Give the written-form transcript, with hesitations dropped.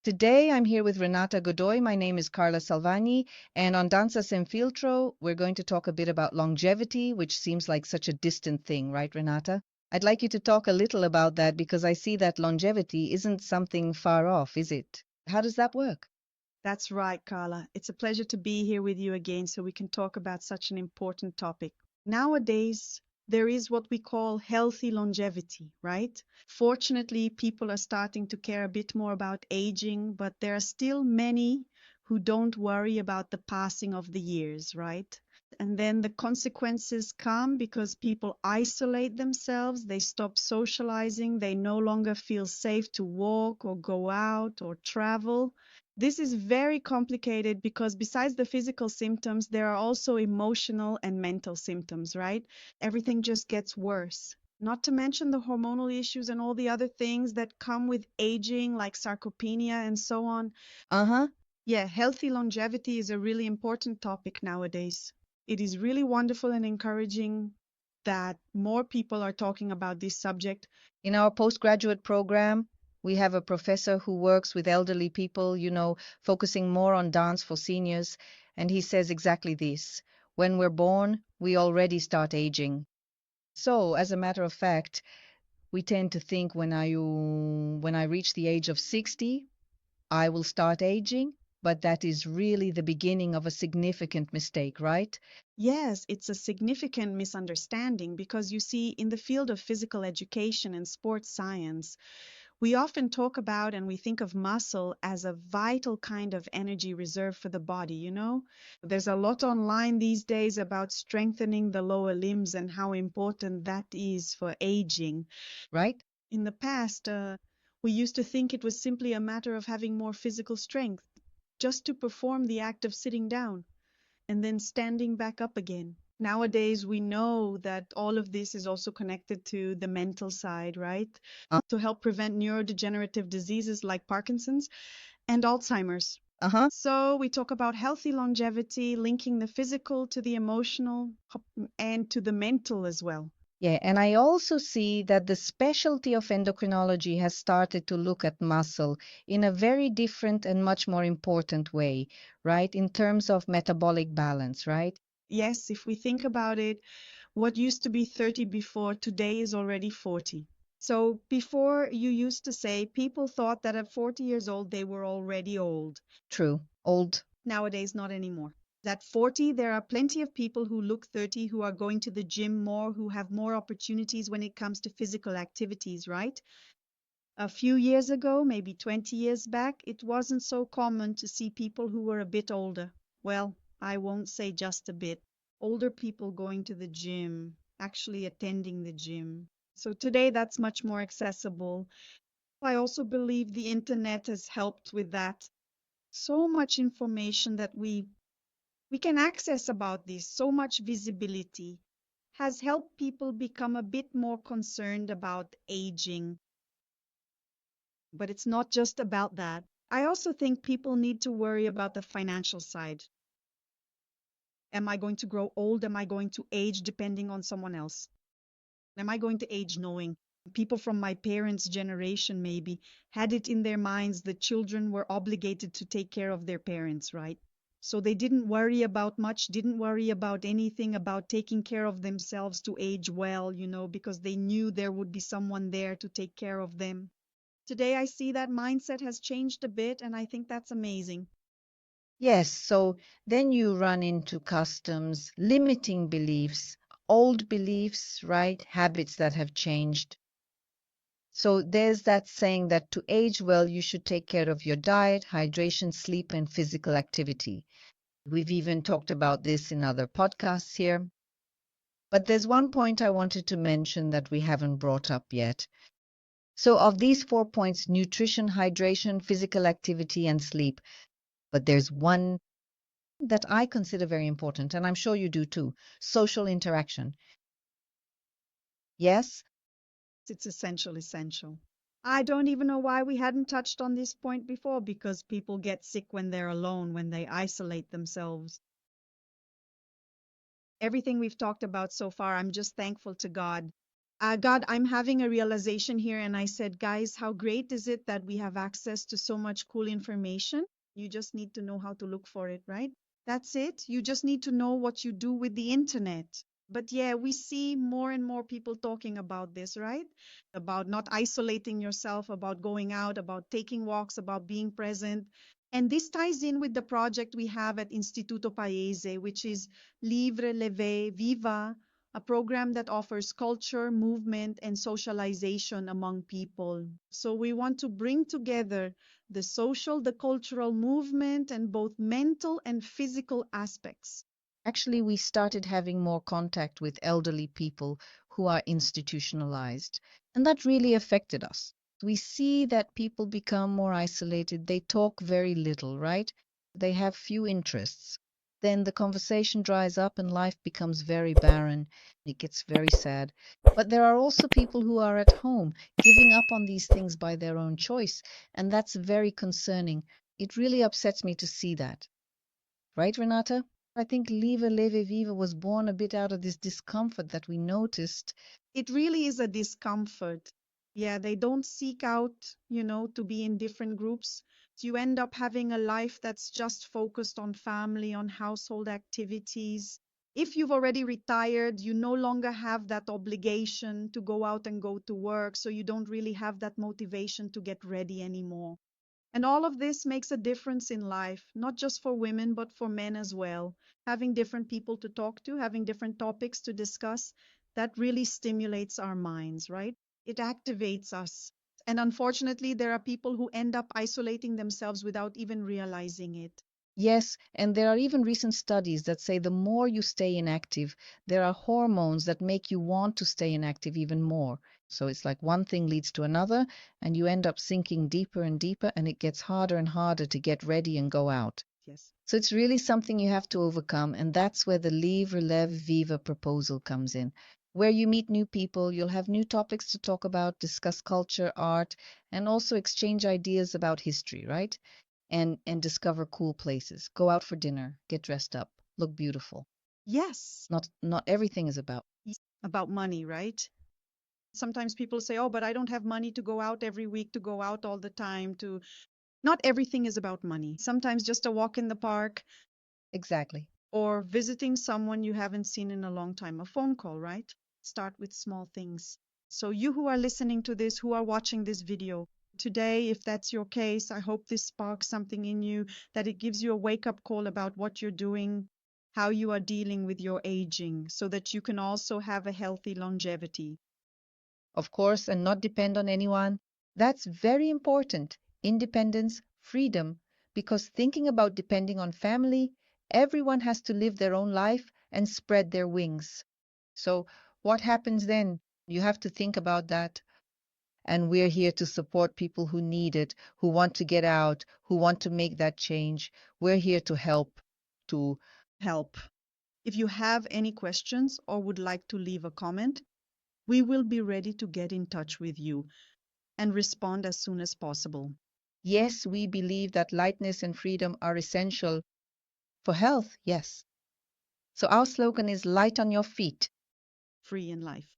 Today I'm here with Renata Godoy. My name is Carla Salvani, and on Danza Sem Filtro, we're going to talk a bit about longevity, which seems like such a distant thing, right, Renata? I'd like you to talk a little about that because I see that longevity isn't something far off, is it? How does that work? That's right, Carla. It's a pleasure to be here with you again so we can talk about such an important topic. Nowadays, there is what we call healthy longevity, right? Fortunately, people are starting to care a bit more about aging, but there are still many who don't worry about the passing of the years, right? And then the consequences come because people isolate themselves, they stop socializing, they no longer feel safe to walk or go out or travel. This is very complicated because besides the physical symptoms, there are also emotional and mental symptoms, right? Everything just gets worse. Not to mention the hormonal issues and all the other things that come with aging, like sarcopenia and so on. Uh-huh. Yeah, healthy longevity is a really important topic nowadays. It is really wonderful and encouraging that more people are talking about this subject. In our postgraduate program, we have a professor who works with elderly people, focusing more on dance for seniors, and he says exactly this. When we're born, we already start aging. So, as a matter of fact, we tend to think when I reach the age of 60, I will start aging, but that is really the beginning of a significant mistake, right? Yes, it's a significant misunderstanding because you see, in the field of physical education and sports science, we often talk about and we think of muscle as a vital kind of energy reserve for the body, you know? There's a lot online these days about strengthening the lower limbs and how important that is for aging. Right? In the past, we used to think it was simply a matter of having more physical strength just to perform the act of sitting down and then standing back up again. Nowadays, we know that all of this is also connected to the mental side, right? Uh, To help prevent neurodegenerative diseases like Parkinson's and Alzheimer's. uh-huh. So, we talk about healthy longevity, linking the physical to the emotional and to the mental as well. Yeah, and I also see that the specialty of endocrinology has started to look at muscle in a very different and much more important way, right? In terms of metabolic balance, right? Yes, if we think about it, what used to be 30 before today is already 40. So before you used to say people thought that at 40 years old they were already old. True. Old. Nowadays, not anymore. At 40, there are plenty of people who look 30 who are going to the gym more, who have more opportunities when it comes to physical activities, right? A few years ago, maybe 20 years back, it wasn't so common to see people who were a bit older. Well, I won't say just a bit. Older people going to the gym, actually attending the gym. So today that's much more accessible. I also believe the internet has helped with that. So much information that we can access about this, so much visibility has helped people become a bit more concerned about aging. But it's not just about that. I also think people need to worry about the financial side. Am I going to grow old? Am I going to age depending on someone else? Am I going to age knowing? People from my parents' generation maybe had it in their minds that children were obligated to take care of their parents, right? So they didn't worry about much, didn't worry about anything about taking care of themselves to age well, because they knew there would be someone there to take care of them. Today, I see that mindset has changed a bit, and I think that's amazing. Yes, so then you run into customs, limiting beliefs, old beliefs, right? Habits that have changed. So there's that saying that to age well, you should take care of your diet, hydration, sleep, and physical activity. We've even talked about this in other podcasts here. But there's one point I wanted to mention that we haven't brought up yet. So, of these 4 points, nutrition, hydration, physical activity, and sleep. But there's one that I consider very important, and I'm sure you do too: social interaction. Yes? It's essential, essential. I don't even know why we hadn't touched on this point before because people get sick when they're alone, when they isolate themselves. Everything we've talked about so far, I'm just thankful to God. God, I'm having a realization here. And I said, guys, how great is it that we have access to so much cool information? You just need to know how to look for it, right? That's it. You just need to know what you do with the internet. But yeah, we see more and more people talking about this, right? About not isolating yourself, about going out, about taking walks, about being present. And this ties in with the project we have at Instituto Paese, which is Livre, Leve, Viva, a program that offers culture, movement, and socialization among people. So we want to bring together the social, the cultural movement, and both mental and physical aspects. Actually, we started having more contact with elderly people who are institutionalized, and that really affected us. We see that people become more isolated. They talk very little, right? They have few interests. Then the conversation dries up and life becomes very barren. It gets very sad. But there are also people who are at home giving up on these things by their own choice, and that's very concerning. It really upsets me to see that. Right, Renata? I think Liva Leve Viva was born a bit out of this discomfort that we noticed. It really is a discomfort. Yeah, they don't seek out, to be in different groups. So you end up having a life that's just focused on family, on household activities. If you've already retired, you no longer have that obligation to go out and go to work, so you don't really have that motivation to get ready anymore. And all of this makes a difference in life, not just for women, but for men as well. Having different people to talk to, having different topics to discuss, that really stimulates our minds, right? It activates us. And unfortunately, there are people who end up isolating themselves without even realizing it. Yes, and there are even recent studies that say the more you stay inactive, there are hormones that make you want to stay inactive even more. So it's like one thing leads to another, and you end up sinking deeper and deeper, and it gets harder and harder to get ready and go out. Yes. So it's really something you have to overcome, and that's where the Leave, Relève, Viva proposal comes in, where you meet new people, you'll have new topics to talk about, discuss culture, art, and also exchange ideas about history, right? And discover cool places. Go out for dinner, get dressed up, look beautiful. Yes. Not everything is about. About money, right? Sometimes people say, oh, but I don't have money to go out every week, to go out all the time, to not everything is about money. Sometimes just a walk in the park Exactly. or visiting someone you haven't seen in a long time, a phone call, right? Start with small things. So, you who are listening to this, who are watching this video today, if that's your case, I hope this sparks something in you, that it gives you a wake up call about what you're doing, how you are dealing with your aging, so that you can also have a healthy longevity. Of course, and not depend on anyone. That's very important. Independence, freedom, because thinking about depending on family, everyone has to live their own life and spread their wings. So, what happens then? You have to think about that. And we're here to support people who need it, who want to get out, who want to make that change. We're here to help, to Help. If you have any questions or would like to leave a comment, we will be ready to get in touch with you and respond as soon as possible. yes, we believe that lightness and freedom are essential for health. Yes. So our slogan is light on your feet. Free in life.